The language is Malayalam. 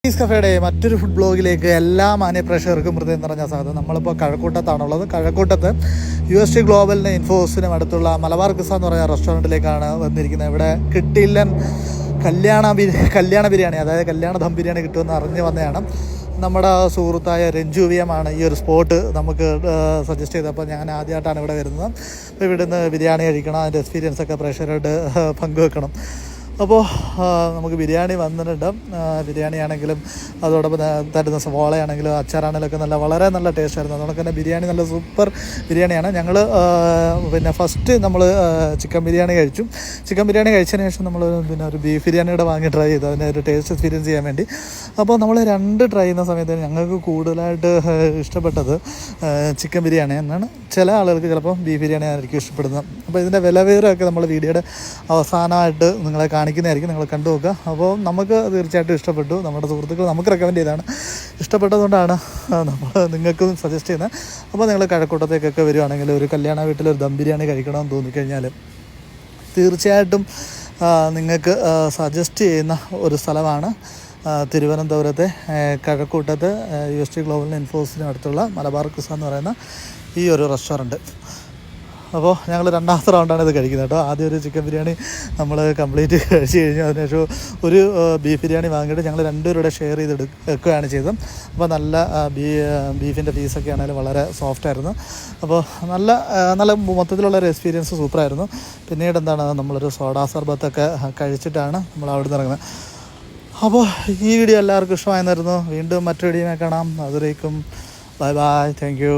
കഫേയുടെ മറ്റൊരു ഫുഡ് ബ്ലോഗിലേക്ക് എല്ലാ മാന്യപ്രേക്ഷകർക്കും ഹൃദയം നിറഞ്ഞ സ്വാഗതം. നമ്മളിപ്പോൾ കഴക്കൂട്ടത്താണുള്ളത്. കഴക്കൂട്ടത്ത് UST ഗ്ലോബലിന് ഇൻഫോസിനും അടുത്തുള്ള മലബാർ കിസ എന്ന് പറയുന്ന റെസ്റ്റോറൻറ്റിലേക്കാണ് വന്നിരിക്കുന്നത്. ഇവിടെ കിട്ടില്ലൻ കല്യാണ ബിരിയാണി, അതായത് കല്യാണ ദം ബിരിയാണി കിട്ടുമെന്ന് അറിഞ്ഞ് വന്നതാണ്. നമ്മുടെ സുഹൃത്തായ രഞ്ജു വിയമാണ് ഈ ഒരു സ്പോട്ട് നമുക്ക് സജസ്റ്റ് ചെയ്തത്. അപ്പോൾ ഞാൻ ആദ്യമായിട്ടാണ് ഇവിടെ വരുന്നത്. അപ്പോൾ ഇവിടുന്ന് ബിരിയാണി കഴിക്കണം, അതിൻ്റെ എക്സ്പീരിയൻസൊക്കെ പ്രേക്ഷകരോട് പങ്കുവെക്കണം. അപ്പോൾ നമുക്ക് ബിരിയാണി വന്നിട്ടുണ്ട്. ബിരിയാണി ആണെങ്കിലും അതോടൊപ്പം തരുന്ന സവാളയാണെങ്കിലും അച്ചാറാണെങ്കിലൊക്കെ വളരെ നല്ല ടേസ്റ്റായിരുന്നു. അതുകൊണ്ട് തന്നെ ബിരിയാണി നല്ല സൂപ്പർ ബിരിയാണിയാണ്. ഞങ്ങൾ ഫസ്റ്റ് നമ്മൾ ചിക്കൻ ബിരിയാണി കഴിച്ചു. ചിക്കൻ ബിരിയാണി കഴിച്ചതിന് ശേഷം നമ്മൾ ഒരു ബീഫ് ബിരിയാണിയുടെ വാങ്ങി ട്രൈ ചെയ്തു, അതിൻ്റെ ഒരു ടേസ്റ്റ് എക്സ്പീരിയൻസ് ചെയ്യാൻ വേണ്ടി. അപ്പോൾ നമ്മൾ രണ്ട് ട്രൈ ചെയ്യുന്ന സമയത്ത് ഞങ്ങൾക്ക് കൂടുതലായിട്ട് ഇഷ്ടപ്പെട്ടത് ചിക്കൻ ബിരിയാണി എന്നാണ്. ചില ആളുകൾക്ക് ചിലപ്പോൾ ബീഫ് ബിരിയാണി ആയിരിക്കും ഇഷ്ടപ്പെടുന്നത്. അപ്പോൾ ഇതിൻ്റെ വിലവേറൊക്കെ നമ്മൾ വീഡിയോയുടെ അവസാനമായിട്ട് നിങ്ങളെ കാണിക്കുന്നതായിരിക്കും, നിങ്ങൾ കണ്ടു നോക്കുക. അപ്പോൾ നമുക്ക് തീർച്ചയായിട്ടും ഇഷ്ടപ്പെട്ടു. നമ്മുടെ സുഹൃത്തുക്കൾ നമുക്ക് റെക്കമെൻഡ് ചെയ്താണ്, ഇഷ്ടപ്പെട്ടതുകൊണ്ടാണ് നമ്മൾ നിങ്ങൾക്കും സജസ്റ്റ് ചെയ്യുന്നത്. അപ്പോൾ നിങ്ങൾ കഴക്കൂട്ടത്തേക്കൊക്കെ വരുവാണെങ്കിൽ ഒരു കല്യാണ വീട്ടിൽ ഒരു ദം ബിരിയാണി കഴിക്കണമെന്ന് തോന്നിക്കഴിഞ്ഞാൽ തീർച്ചയായിട്ടും നിങ്ങൾക്ക് സജസ്റ്റ് ചെയ്യുന്ന ഒരു സ്ഥലമാണ് തിരുവനന്തപുരത്തെ കഴക്കൂട്ടത്ത് UST ഗ്ലോബലിന് ഇൻഫോസിനും അടുത്തുള്ള മലബാർ കിസ എന്ന് പറയുന്ന ഈ ഒരു റെസ്റ്റോറൻറ്റ്. അപ്പോൾ ഞങ്ങൾ രണ്ടാമത്തെ റൗണ്ടാണ് ഇത് കഴിക്കുന്നത് കേട്ടോ. ആദ്യം ഒരു ചിക്കൻ ബിരിയാണി നമ്മൾ കംപ്ലീറ്റ് കഴിച്ച് കഴിഞ്ഞു. അതിനുശേഷം ഒരു ബീഫ് ബിരിയാണി വാങ്ങിയിട്ട് ഞങ്ങൾ രണ്ടുപേരുടെ ഷെയർ വെക്കുകയാണ് ചെയ്തത്. അപ്പോൾ നല്ല ബീഫിൻ്റെ പീസൊക്കെ ആണെങ്കിലും വളരെ സോഫ്റ്റായിരുന്നു. അപ്പോൾ നല്ല മൊത്തത്തിലുള്ളൊരു എക്സ്പീരിയൻസ് സൂപ്പറായിരുന്നു. പിന്നീട് നമ്മളൊരു സോഡാ സർബത്തൊക്കെ കഴിച്ചിട്ടാണ് നമ്മൾ അവിടെ നിന്ന് ഇറങ്ങുന്നത്. അപ്പോൾ ഈ വീഡിയോ എല്ലാവർക്കും ഇഷ്ടമായിരുന്നു. വീണ്ടും മറ്റൊരു വീഡിയോനെ കാണാം. അതുവരേക്കും ബൈ ബൈ, താങ്ക് യു.